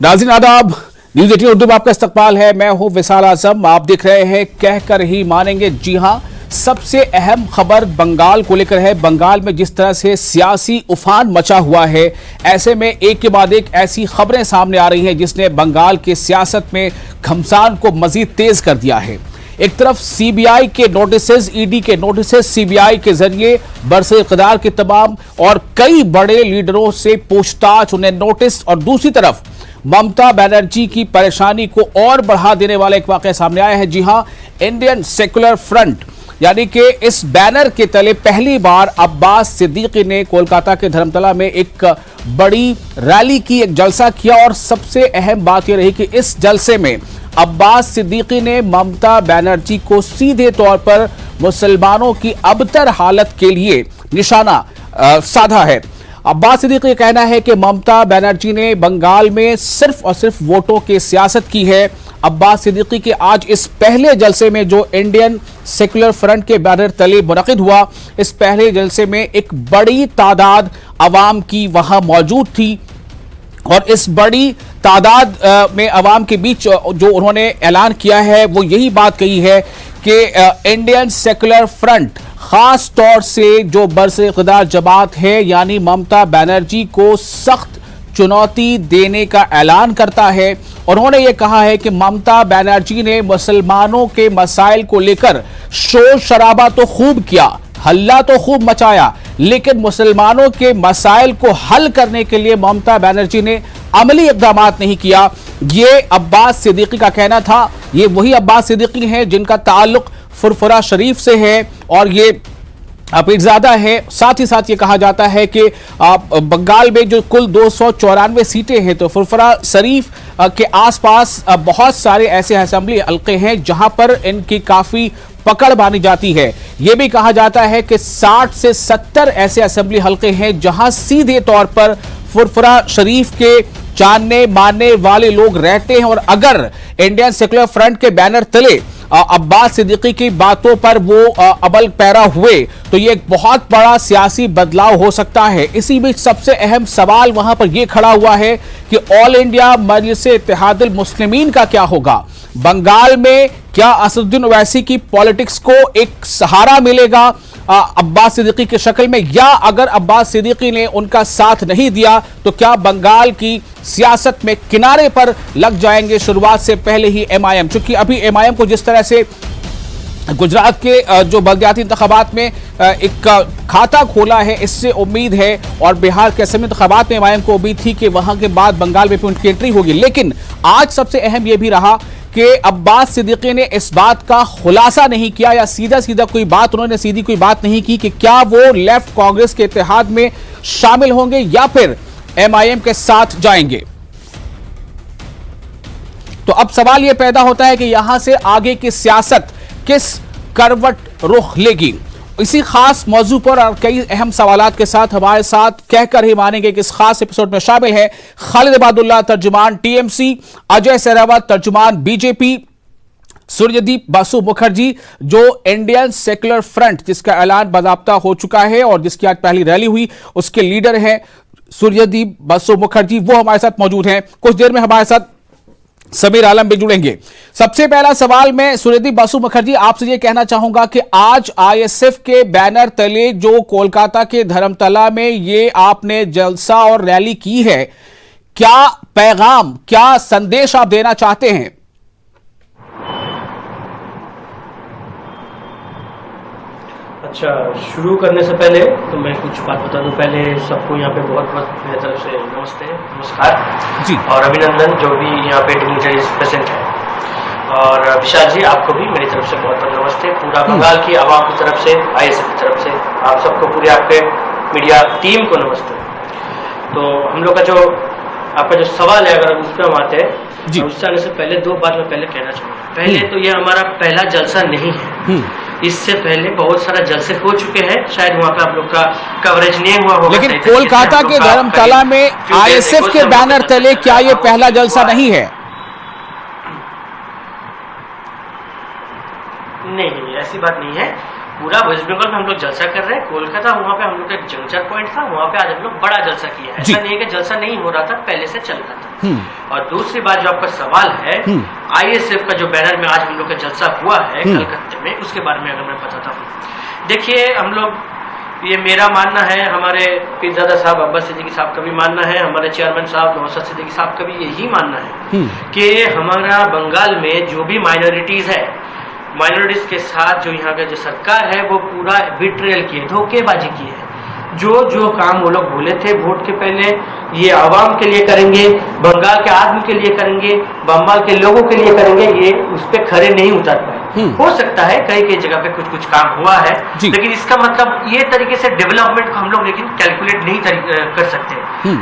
नाज़रीन आदाब, न्यूज़ 18 उर्दू में आपका इस्तकबाल है। मैं हूं विशाल आजम। आप देख रहे हैं कहकर ही मानेंगे। जी हां, सबसे अहम खबर बंगाल को लेकर है। बंगाल में जिस तरह से सियासी उफान मचा हुआ है, ऐसे में एक के बाद एक ऐसी खबरें सामने आ रही हैं जिसने बंगाल की सियासत में घमासान को मजीद तेज कर दिया है। एक तरफ सीबीआई के नोटिसेस, ईडी के नोटिसेस सीबीआई के जरिए बरसे इक़्तिदार के तमाम और कई बड़े लीडरों से पूछताछ, उन्हें नोटिस, और दूसरी तरफ ममता बनर्जी की परेशानी को और बढ़ा देने वाला एक वाक़या सामने आया है। जी हां, इंडियन सेक्युलर फ्रंट यानी कि इस बैनर के तले पहली बार अब्बास सिद्दीकी ने कोलकाता के धर्मतला में एक बड़ी रैली की, एक जलसा किया। और सबसे अहम बात यह रही कि इस जलसे में अब्बास सिद्दीकी ने ममता बनर्जी को सीधे तौर पर मुसलमानों की अबतर हालत के लिए निशाना साधा है। अब्बास सिद्दीकी का कहना है कि ममता बनर्जी ने बंगाल में सिर्फ और सिर्फ वोटों की सियासत की है। अब्बास सिद्दीकी के आज इस पहले जलसे में जो इंडियन सेक्युलर फ्रंट के बैनर तले मुनक़िद हुआ, इस पहले जलसे में एक बड़ी तादाद अवाम की वहां मौजूद थी। और इस बड़ी तादाद में अवाम के बीच जो उन्होंने ऐलान किया है वो यही बात कही है कि इंडियन सेक्युलर फ्रंट खास तौर से जो बरसे इक़्तिदार जमात है यानी ममता बनर्जी को सख्त चुनौती देने का ऐलान करता है। उन्होंने ये कहा है कि ममता बनर्जी ने मुसलमानों के मसाइल को लेकर शोर शराबा तो खूब किया, हल्ला तो खूब मचाया, लेकिन मुसलमानों के मसाइल को हल करने के लिए ममता बनर्जी ने अमली इक़दाम नहीं किया। ये अब्बास सिद्दीकी का कहना था। ये वही अब्बास सिद्दीकी हैं जिनका ताल्लुक फुरफुरा शरीफ से है और ये पीरजादा है। साथ ही साथ ये कहा जाता है कि बंगाल में जो कुल 294 सीटें हैं, तो फुरफुरा शरीफ के आसपास बहुत सारे ऐसे असेंबली हल्के हैं जहां पर इनकी काफी पकड़ मानी जाती है। यह भी कहा जाता है कि 60 से 70 ऐसे असेंबली हल्के हैं जहां सीधे तौर पर फुरफुरा शरीफ के जानने मानने वाले लोग रहते हैं। और अगर इंडियन सेक्युलर फ्रंट के बैनर तले अब्बास सिद्दीकी की बातों पर वो अमल पैरा हुए तो ये एक बहुत बड़ा सियासी बदलाव हो सकता है। इसी बीच सबसे अहम सवाल वहां पर यह खड़ा हुआ है कि ऑल इंडिया मजलिस इत्तेहादुल मुस्लिमीन का क्या होगा। बंगाल में क्या असदुद्दीन ओवैसी की पॉलिटिक्स को एक सहारा मिलेगा अब्बास सिद्दीकी की शक्ल में, या अगर अब्बास सिद्दीकी ने उनका साथ नहीं दिया तो क्या बंगाल की सियासत में किनारे पर लग जाएंगे शुरुआत से पहले ही एमआईएम। चूंकि अभी एमआईएम को जिस तरह से गुजरात के जो बल्दियाती इंतखाबात में एक खाता खोला है, इससे उम्मीद है, और बिहार के असेंबली इंतखाबात में एमआईएम को उम्मीद थी कि वहां के बाद बंगाल में भी उनकी एंट्री होगी। लेकिन आज सबसे अहम यह भी रहा कि अब्बास सिद्दीकी ने इस बात का खुलासा नहीं किया या सीधा कोई बात उन्होंने सीधी कोई बात नहीं की कि क्या वो लेफ्ट कांग्रेस के इत्तेहाद में शामिल होंगे या फिर एमआईएम के साथ जाएंगे। तो अब सवाल यह पैदा होता है कि यहां से आगे की सियासत किस करवट रुख लेगी। इसी खास मौजू पर और कई अहम सवालात के साथ हमारे साथ कहकर ही मानेंगे कि इस खास एपिसोड में शामिल है खालिद इबादुल्लाह तर्जुमान टीएमसी, अजय सहरावत तर्जुमान बीजेपी, सूर्यदीप बासु मुखर्जी जो इंडियन सेक्युलर फ्रंट जिसका ऐलान बाकायदा हो चुका है और जिसकी आज पहली रैली हुई उसके लीडर हैं सूर्यदीप बासु मुखर्जी, वो हमारे साथ मौजूद हैं। कुछ देर में हमारे साथ समीर आलम भी जुड़ेंगे। सबसे पहला सवाल मैं सूर्यदीप बासु मुखर्जी आपसे यह कहना चाहूंगा कि आज आईएसएफ के बैनर तले जो कोलकाता के धर्मतला में ये आपने जलसा और रैली की है, क्या पैगाम, क्या संदेश आप देना चाहते हैं? अच्छा, शुरू करने से पहले तो मैं कुछ बात बता दूं। पहले सबको यहाँ पे बहुत बहुत मेरी तरफ से नमस्ते, नमस्कार जी, और अभिनंदन जो भी यहाँ पे डिग्निटरीज प्रेजेंट है। और विशाल जी आपको भी मेरी तरफ से बहुत बहुत नमस्ते। पूरा बंगाल की आवाम की तरफ से, आईएसएफ की तरफ से आप सबको, पूरे आपके मीडिया टीम को नमस्ते। तो हम लोग का जो आपका जो सवाल है, अगर उस पर हम आते हैं, उससे आने से पहले दो बात मैं पहले कहना चाहूँगा। पहले तो ये हमारा पहला जलसा नहीं है, इससे पहले बहुत सारा जलसे हो चुके हैं, शायद वहाँ पे आप लोग का कवरेज नहीं हुआ होगा। लेकिन कोलकाता के धर्मतला में आईएसएफ के बैनर तले क्या ये पहला जलसा नहीं है? नहीं, ऐसी बात नहीं है। पूरा वेस्ट बंगाल में हम लोग जलसा कर रहे हैं। कोलकाता वहाँ पे हम लोग का एक जंक्शन पॉइंट था, वहाँ पे आज हम लोग बड़ा जलसा किया है। ऐसा नहीं है कि जलसा नहीं हो रहा था, पहले से चल रहा था। और दूसरी बात जो आपका सवाल है, ISF का जो बैनर में आज हम लोग का जलसा हुआ है कलकत्ते में, उसके बारे में अगर मैं बताता हूँ। देखिए हम लोग, ये मेरा मानना है, हमारे पीरजादा साहब अब्बास सिद्दीकी साहब का भी मानना है, हमारे चेयरमैन साहब नौशाद सिद्दीकी साहब का भी यही मानना है कि हमारा बंगाल में जो भी माइनॉरिटीज है, माइनॉरिटीज के साथ जो यहाँ का जो सरकार है वो पूरा बिट्रेल की है, धोखेबाजी की है। जो काम वो लोग बोले थे वोट के पहले, ये आवाम के लिए करेंगे, बंगाल के आदमी के लिए करेंगे, बंगाल के लोगों के लिए करेंगे, ये उस पर खरे नहीं उतर पाए। हो सकता है कई कई जगह पे कुछ काम हुआ है, लेकिन इसका मतलब ये तरीके से डेवलपमेंट को हम लोग लेकिन कैलकुलेट नहीं कर सकते।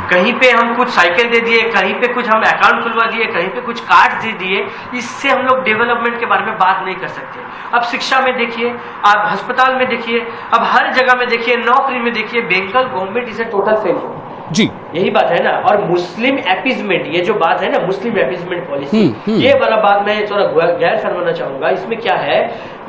कहीं पे हम कुछ साइकिल दे दिए, कहीं पे कुछ हम अकाउंट खुलवा दिए, कहीं पे कुछ कार्ड दे दिए, इससे हम लोग डेवलपमेंट के बारे में बात नहीं कर सकते। अब शिक्षा में देखिए, आप अस्पताल में देखिए, अब हर जगह में देखिए, नौकरी में देखिए, Bengal government is a total failure. जी, यही बात है ना। और मुस्लिम एपीजमेंट, ये जो बात है ना, मुस्लिम एपीजमेंट पॉलिसी, ये वाला बात मैं थोड़ा गैर फरमाना चाहूंगा। इसमें क्या है,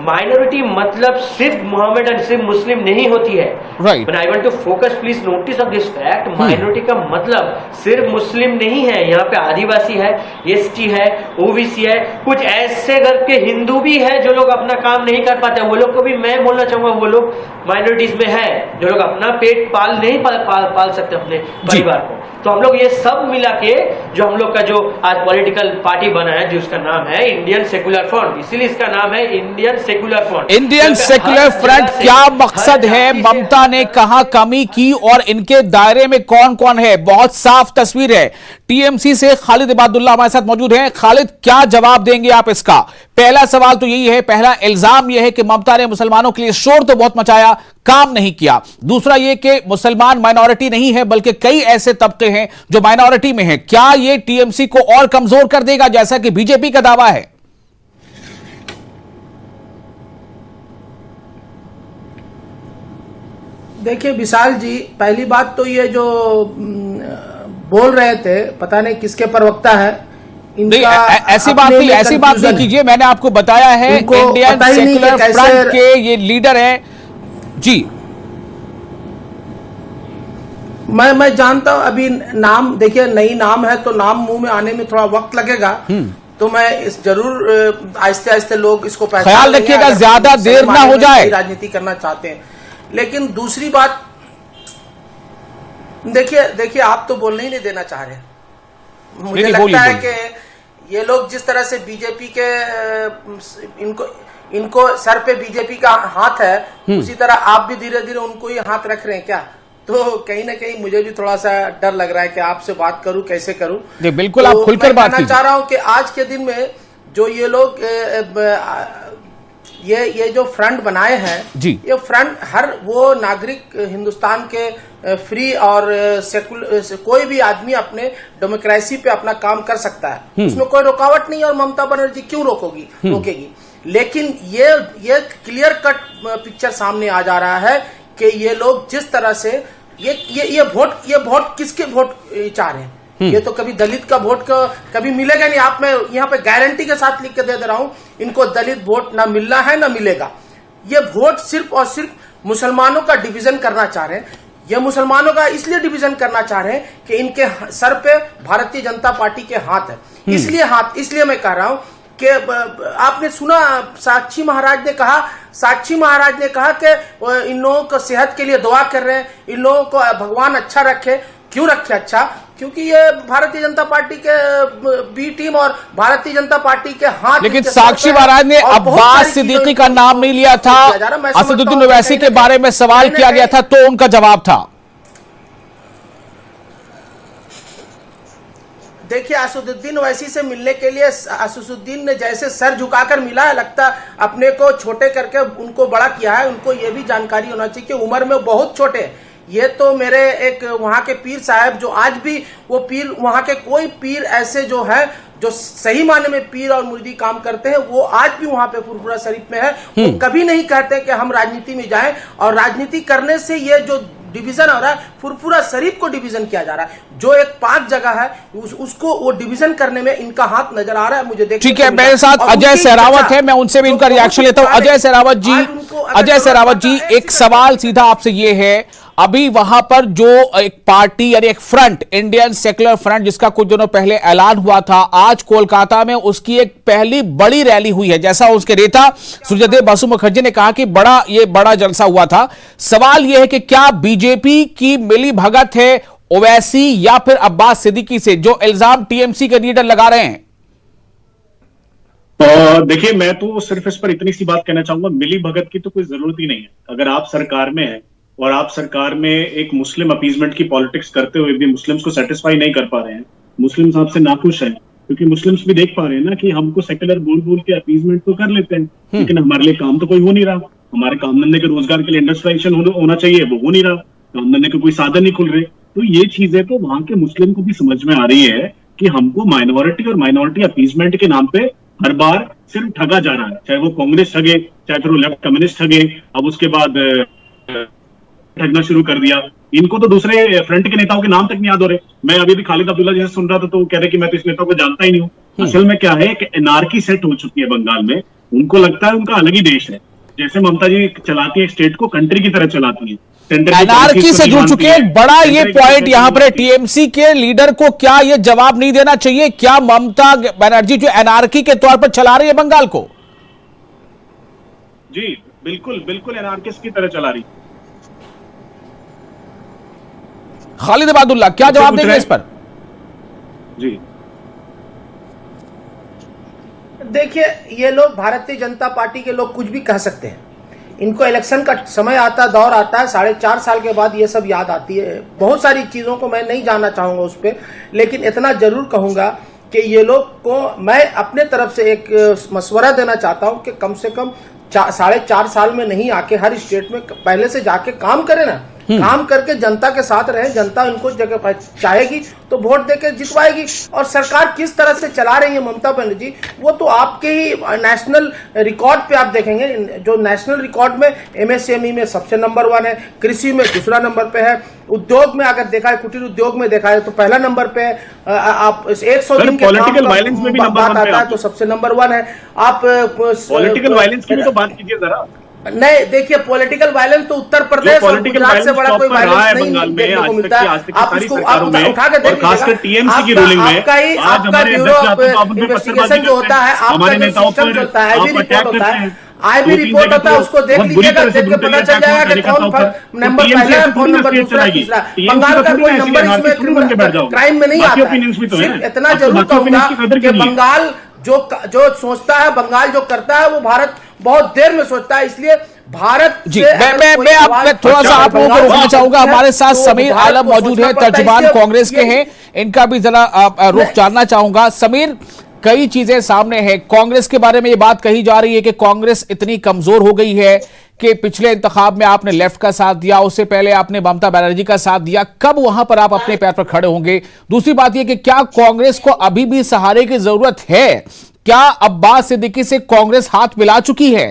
माइनॉरिटी मतलब सिर्फ मोहम्मद और सिर्फ मुस्लिम नहीं होती है। Right. I want to focus, please notice of this fact. Minority का मतलब सिर्फ मुस्लिम नहीं है, यहाँ पे आदिवासी है, ST है, OBC है, कुछ ऐसे घर के हिंदू भी है जो लोग अपना काम नहीं कर पाते, वो लोग को भी मैं बोलना चाहूंगा, वो लोग माइनॉरिटीज में है जो लोग अपना पेट नहीं पाल सकते अपने परिवार को। तो हम लोग ये सब मिला के जो हम लोग का जो आज पॉलिटिकल पार्टी बना है, जिसका नाम है इंडियन सेकुलर फ्रंट, इसीलिए इसका नाम है Indian secular front. Indian secular front क्या मकसद है, ममता ने कहां कमी की और इनके दायरे में कौन कौन है? बहुत साफ तस्वीर है। TMC से खालिद इबादुल्लाह हमारे साथ मौजूद हैं। खालिद, क्या जवाब देंगे आप इसका? पहला सवाल तो यही है, पहला इल्जाम यह है कि ममता ने मुसलमानों के लिए शोर तो बहुत मचाया, काम नहीं किया। दूसरा यह कि मुसलमान माइनॉरिटी नहीं है, बल्कि कई ऐसे तबके हैं जो माइनॉरिटी में हैं। क्या यह TMC को और कमजोर कर देगा, जैसा कि बीजेपी का दावा है? देखिए विशाल जी, पहली बात तो ये जो बोल रहे थे, पता नहीं किसके प्रवक्ता है, ऐसी बात नहीं कीजिए। मैंने आपको बताया है इंडियन सेकुलर फ्रंट के ये लीडर हैं जी। मैं जानता हूं, अभी नाम देखिए, नई नाम है तो नाम मुंह में आने में थोड़ा वक्त लगेगा, तो मैं इस जरूर आहिस्ते आहिस्ते लोग इसको पहचान, ख्याल रखिएगा ज्यादा देर ना हो जाए। राजनीति करना चाहते हैं, लेकिन दूसरी बात देखिए आप तो बोलने ही नहीं देना चाह रहे। मुझे लगता है कि ये लोग जिस तरह से बीजेपी के इनको सर पे बीजेपी का हाथ है, उसी तरह आप भी धीरे धीरे उनको ही हाथ रख रहे हैं क्या? तो कहीं ना कहीं मुझे भी थोड़ा सा डर लग रहा है कि आपसे बात करूं, कैसे करूं। बिल्कुल, आप खुलकर बात कीजिए। चाह रहा हूं कि आज के दिन में जो ये लोग ये जो फ्रंट बनाए हैं जी, ये फ्रंट हर वो नागरिक हिंदुस्तान के फ्री और सेकुलर कोई भी आदमी अपने डेमोक्रेसी पे अपना काम कर सकता है, उसमें कोई रुकावट नहीं। और ममता बनर्जी क्यों रोकेगी? लेकिन ये क्लियर कट पिक्चर सामने आ जा रहा है कि ये लोग जिस तरह से ये वोट किसके वोट चाह रहे हैं। ये तो कभी दलित का वोट कभी मिलेगा नहीं। आप मैं यहाँ पे गारंटी के साथ लिख के दे रहा हूं, इनको दलित वोट ना मिलना है ना मिलेगा। ये वोट सिर्फ और सिर्फ मुसलमानों का डिवीजन करना चाह रहे हैं। ये मुसलमानों का इसलिए डिवीजन करना चाह रहे हैं कि इनके सर पे भारतीय जनता पार्टी के हाथ है, इसलिए मैं कह रहा हूं कि आपने सुना साक्षी महाराज ने कहा कि इन लोगों को सेहत के लिए दुआ कर रहे हैं, इन लोगों को भगवान अच्छा रखे। क्यों रखे अच्छा? क्योंकि ये भारतीय जनता पार्टी के बी टीम और भारतीय जनता पार्टी के हाथ। लेकिन साक्षी महाराज ने अब्बास सिद्दीकी का नाम नहीं लिया था, असदुद्दीन ओवैसी के बारे में सवाल किया गया था तो उनका जवाब था। देखिए, असदुद्दीन ओवैसी से मिलने के लिए असदुद्दीन ने जैसे सर झुकाकर मिला है, लगता अपने को छोटे करके उनको बड़ा किया है। उनको ये भी जानकारी होना चाहिए कि उम्र में बहुत छोटे हैं। ये तो मेरे एक वहां के पीर साहब, जो आज भी वो पीर, वहां के कोई पीर ऐसे जो है जो सही माने में पीर और मुरीदी काम करते हैं, वो आज भी वहां पे फुरफुरा शरीफ में है। वो कभी नहीं कहते कि हम राजनीति में जाएं, और राजनीति करने से ये जो डिवीजन हो रहा है, फुरफुरा शरीफ को डिवीजन किया जा रहा है। जो एक 5 जगह है उसको वो डिवीजन करने में इनका हाथ नजर आ रहा है मुझे। ठीक है, मेरे साथ अजय सहरावत है, मैं उनसे भी इनका रिएक्शन लेता हूं। अजय सहरावत जी, एक सवाल सीधा आपसे ये है, अभी वहां पर जो एक पार्टी यानी एक फ्रंट, इंडियन सेक्युलर फ्रंट, जिसका कुछ दिनों पहले ऐलान हुआ था, आज कोलकाता में उसकी एक पहली बड़ी रैली हुई है। जैसा उसके नेता सूर्यदेव बसु मुखर्जी ने कहा कि बड़ा जलसा हुआ था। सवाल यह है कि क्या बीजेपी की मिली भगत है ओवैसी या फिर अब्बास सिद्दीकी से, जो इल्जाम टीएमसी के लीडर लगा रहे हैं? देखिए, मैं तो सिर्फ इस पर इतनी सी बात कहना चाहूंगा, मिली भगत की तो कोई जरूरत ही नहीं है। अगर आप सरकार में है और आप सरकार में एक मुस्लिम अपीजमेंट की पॉलिटिक्स करते हुए भी मुस्लिम्स को सेटिस्फाई नहीं कर पा रहे हैं, मुस्लिम्स आपसे नाखुश हैं, क्योंकि मुस्लिम्स भी देख पा रहे हैं ना कि हमको सेक्युलर बोल के अपीजमेंट तो कर लेते हैं, लेकिन हमारे लिए काम तो कोई हो नहीं रहा। हमारे काम धंधे के रोजगार के लिए इंडस्ट्रियलाइजेशन होना चाहिए, वो हो नहीं रहा। काम धंधे के कोई साधन नहीं खुल रहे। तो ये चीजें तो वहां के मुस्लिम को भी समझ में आ रही है कि हमको माइनॉरिटी और माइनॉरिटी अपीजमेंट के नाम पे हर बार सिर्फ ठगा जा रहा है। चाहे वो कांग्रेस ठगे, चाहे फिर वो लेफ्ट कम्युनिस्ट ठगे, अब उसके बाद ठगना शुरू कर दिया। इनको तो दूसरे फ्रंट के नेताओं के नाम तक नहीं याद हो रहे। मैं अभी भी खालिद अब्दुल्ला जैसे सुन रहा था तो वो कह रहे कि मैं तो इस नेता को जानता ही नहीं हूँ। असल में क्या है कि एनार्की सेट हो चुकी है बंगाल में। उनको लगता है उनका अलग ही देश है। जैसे ममता जी चलाती है स्टेट को, कंट्री की तरह चलाती है। एनार्की से जुड़ चुके हैं। बड़ा ये पॉइंट यहां पर टीएमसी के लीडर को क्या ये जवाब नहीं देना चाहिए? क्या ममता बनर्जी जो एनार्की के तौर पर चला रही है बंगाल को? जी बिल्कुल एनार्किस्ट की तरह चला रही। खालिद अब्दुल्ला क्या जवाब देंगे इस पर? जी देखिए, ये लोग भारतीय जनता पार्टी के लोग कुछ भी कह सकते हैं। इनको इलेक्शन का समय आता, दौर आता है, 4.5 साल के बाद ये सब याद आती है। बहुत सारी चीजों को मैं नहीं जानना चाहूंगा उस पर, लेकिन इतना जरूर कहूंगा कि ये लोग को मैं अपने तरफ से एक मशवरा देना चाहता हूं कि कम से कम 4.5 साल में नहीं आके हर स्टेट में पहले से जाके काम करें ना। काम करके जनता के साथ रहे, जनता इनको जगह चाहेगी तो वोट देकर जितवाएगी। और सरकार किस तरह से चला रही है ममता बनर्जी, वो तो आपके ही नेशनल रिकॉर्ड पे आप देखेंगे। जो नेशनल रिकॉर्ड में एमएसएमई में सबसे नंबर 1 है, कृषि में दूसरा नंबर पे है, उद्योग में अगर देखा है, कुटीर उद्योग में देखा है तो पहला नंबर पे है। आप 100 दिन के काम बात आता है तो सबसे नंबर 1 है। आप पॉलिटिकल वायलेंस की भी तो बात कीजिए जरा। नहीं, देखिए, पॉलिटिकल वायलेंस तो उत्तर प्रदेश और गुजरात से बड़ा कोई वायलेंस नहीं देखने को मिलता है। आप उसको उठा के देख लीजिएगा। आपका ब्यूरो ऑफ इन्वेस्टिगेशन जो होता है, आपका जो सिस्टम चलता है, भी रिपोर्ट होता है, आईबी रिपोर्ट होता है, उसको देख लीजिएगा। देख के पता चल जाएगा कि कौन नंबर पहला है, कौन नंबर दूसरा, तीसरा। बंगाल का कोई नंबर इसमें क्राइम में नहीं आता। सिर्फ इतना जरूर कहूंगा कि बंगाल जो सोचता है, बंगाल जो करता है, वो भारत बहुत देर में सोचता है। इसलिए भारत जी, मैं थोड़ा सा आप लोगों को रोकना चाहूंगा। हमारे साथ समीर आलम मौजूद है, तर्जुमान कांग्रेस के हैं, इनका भी जरा रुख जानना चाहूंगा। समीर, कई चीजें सामने हैं। कांग्रेस के बारे में ये बात कही जा रही है कि कांग्रेस इतनी कमजोर हो गई है कि पिछले इंतखाब में आपने लेफ्ट का साथ दिया, उससे पहले आपने ममता बनर्जी का साथ दिया। कब वहां पर आप अपने पैर पर खड़े होंगे? दूसरी बात यह कि क्या कांग्रेस को अभी भी सहारे की जरूरत है? क्या अब्बास सिद्दीकी से कांग्रेस हाथ मिला चुकी है?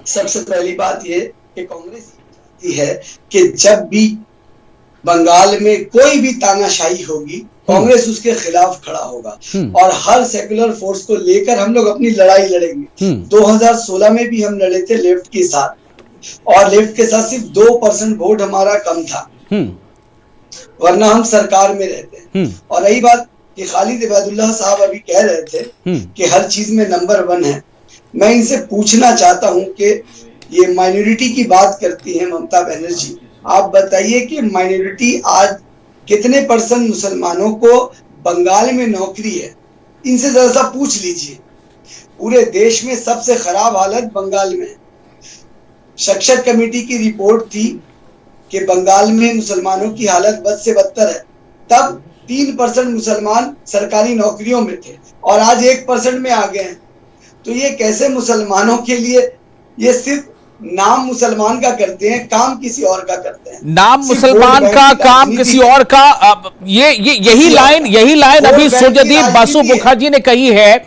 सबसे पहली बात यह कि कांग्रेस है कि जब भी बंगाल में कोई भी तानाशाही होगी, कांग्रेस उसके खिलाफ खड़ा होगा और हर सेकुलर फोर्स को लेकर हम लोग अपनी लड़ाई लड़ेंगे। 2016 में भी हम लड़े थे लेफ्ट के साथ, और लेफ्ट के साथ सिर्फ 2% वोट हमारा कम था, वरना हम सरकार में रहते हैं। और रही बात कि खालिद अब्दुल्ला साहब अभी कह रहे थे कि हर चीज में नंबर 1 है, मैं इनसे पूछना चाहता हूं कि ये माइनॉरिटी की बात करती है ममता बनर्जी, आप बताइए कि माइनॉरिटी आज कितने % मुसलमानों को बंगाल में नौकरी है? इनसे जरा सा पूछ लीजिए। पूरे देश में सबसे खराब हालत बंगाल में है। शक्षक कमेटी की रिपोर्ट थी कि बंगाल में मुसलमानों की हालत बद से बदतर है। तब 3% मुसलमान सरकारी नौकरियों में थे और आज 1% में आ गए हैं। तो ये कैसे मुसलमानों के लिए, ये सिर्फ नाम मुसलमान का करते हैं, काम किसी और का करते हैं। नाम मुसलमान का, काम किसी और का। यही लाइन अभी सूर्यदेव बसु मुखर्जी ने कही है।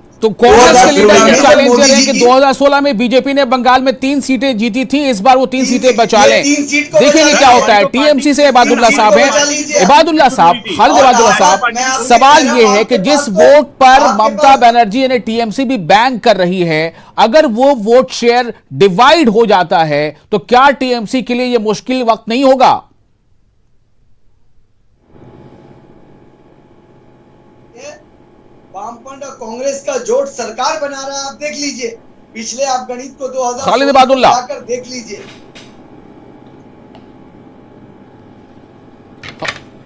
तो कांग्रेस के लीडर ये चैलेंज कर रहे हैं कि की 2016 में बीजेपी ने बंगाल में 3 सीटें जीती थी, इस बार वो 3 सीटें बचा लें। देखेंगे क्या होता है। टीएमसी से इबादुल्ला साहब हैं। इबादुल्ला साहब, खालिद इबादुल्ला साहब, सवाल ये है कि जिस वोट पर ममता बनर्जी ने टीएमसी भी बैंक कर रही है, अगर वो वोट शेयर डिवाइड हो जाता है तो क्या टीएमसी के लिए यह मुश्किल वक्त नहीं होगा? वामपंथ और कांग्रेस का जोड़ सरकार बना रहा है। आप देख लीजिए, पिछले आप गणित को 2000 खालिद इबादुल्ला देख लीजिए।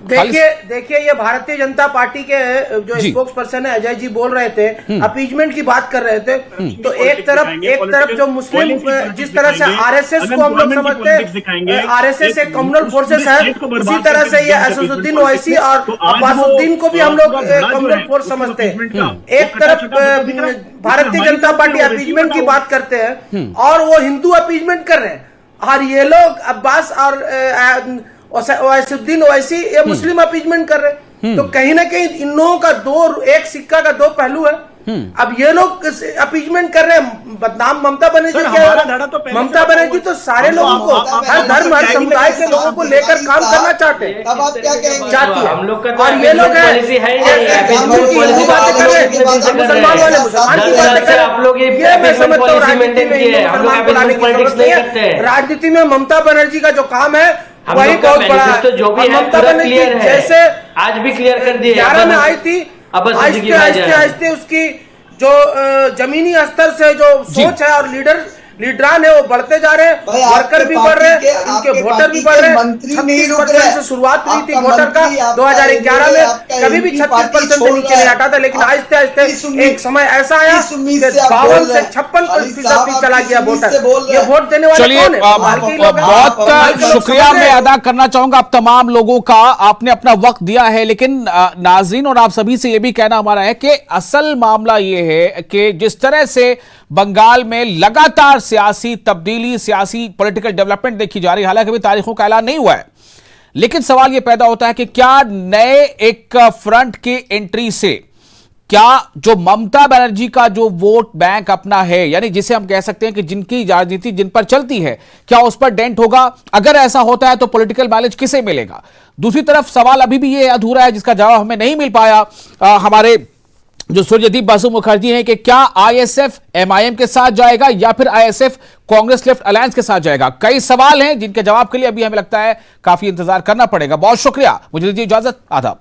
देखिए ये भारतीय जनता पार्टी के जो स्पोक्स पर्सन है अजय जी बोल रहे थे, अपीजमेंट की बात कर रहे थे। तो एक तरफ जो मुस्लिम, जिस तरह से आरएसएस को हम लोग समझते हैं, आरएसएस एक कम्युनल फोर्सेस है, उसी तरह से ये असदुद्दीन ओवैसी और अब्बासुद्दीन को भी हम लोग कम्युनल फोर्स समझते हैं। एक तरफ भारतीय जनता पार्टी अपीजमेंट की बात करते हैं और वो हिंदू अपीजमेंट कर रहे हैं, और ये लोग अब्बास और असदुद्दीन ओवैसी ये मुस्लिम अपीजमेंट कर रहे हैं। तो कहीं ना कहीं इन लोगों का एक सिक्का का दो पहलू है। अब ये लोग अपीजमेंट कर रहे हैं, बदनाम ममता बनर्जी क्या? ममता बनर्जी तो सारे लोगों को, हर धर्म हर समुदाय के लोगों को लेकर काम करना चाहते हैं, तब आप क्या कहेंगे? चाहती है। हम लोग का और ये लोग हैं हिंदू बातें कर रहे हैं, मुसलमान वाले मुसलमान की बातें कर रहे हैं। आप लोग ये मैं समझता हूँ राजनीति में मुसलमान को लाने की जरूरत नहीं है। राजनीति में ममता बनर्जी का जो काम है वही बहुत बड़ा है। तो जो भी है ममता पूरा बनर्जी क्लियर है, जैसे आज भी क्लियर कर दिए। 11 में आई थी, आहिस्ते उसकी जो जमीनी स्तर से जो सोच है और लीडरान है वो बढ़ते जा रहे हैं, वर्कर भी बढ़ रहे हैं, उनके वोटर भी बढ़ रहे हैं। 36% से शुरुआत हुई थी वोटर का 2011 में, कभी भी 36% से नीचे नहीं हटा था, लेकिन आहिस्ते आहिस्ते एक समय ऐसा आया कि 52 से 56% भी चला गया वोटर। ये वोट देने वाले चलिए, बहुत शुक्रिया मैं अदा करना चाहूंगा आप तमाम लोगों का, आपने अपना वक्त दिया है। लेकिन नाज़रीन और आप सभी से यह भी कहना हमारा है कि असल मामला यह है कि जिस तरह से बंगाल में लगातार सियासी तब्दीली, सियासी पॉलिटिकल डेवलपमेंट देखी जा रही है, हालांकि अभी तारीखों का ऐलान नहीं हुआ है, लेकिन सवाल यह पैदा होता है कि क्या नए एक फ्रंट की एंट्री से क्या जो ममता बनर्जी का जो वोट बैंक अपना है, यानी जिसे हम कह सकते हैं कि जिनकी राजनीति जिन पर चलती है, क्या उस पर डेंट होगा? अगर ऐसा होता है तो पॉलिटिकल माइलेज किसे मिलेगा? दूसरी तरफ सवाल अभी भी ये अधूरा है जिसका जवाब हमें नहीं मिल पाया हमारे जो सूर्यदीप बासु मुखर्जी हैं कि क्या आईएसएफ एमआईएम के साथ जाएगा या फिर आईएसएफ कांग्रेस लेफ्ट अलायंस के साथ जाएगा? कई सवाल हैं जिनके जवाब के लिए अभी हमें लगता है काफी इंतजार करना पड़ेगा। बहुत शुक्रिया, मुझे दीजिए इजाजत, आदाब।